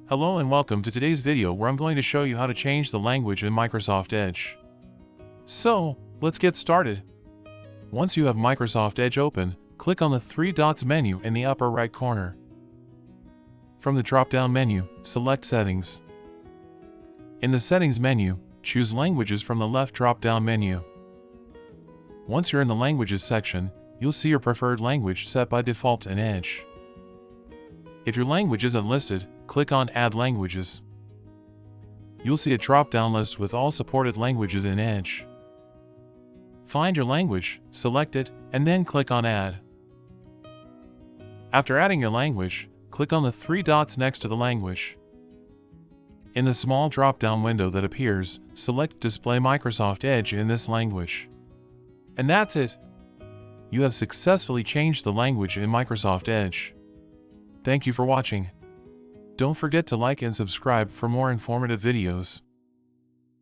Hello and welcome to today's video where I'm going to show you how to change the language in Microsoft Edge. So, let's get started. Once you have Microsoft Edge open, click on the three dots menu in the upper right corner. From the drop-down menu, select Settings. In the Settings menu, choose Languages from the left drop-down menu. Once you're in the Languages section, you'll see your preferred language set by default in Edge. If your language isn't listed, click on Add Languages. You'll see a drop-down list with all supported languages in Edge. Find your language, select it, and then click on Add. After adding your language, click on the three dots next to the language. In the small drop-down window that appears, select Display Microsoft Edge in this language. And that's it! You have successfully changed the language in Microsoft Edge. Thank you for watching. Don't forget to like and subscribe for more informative videos.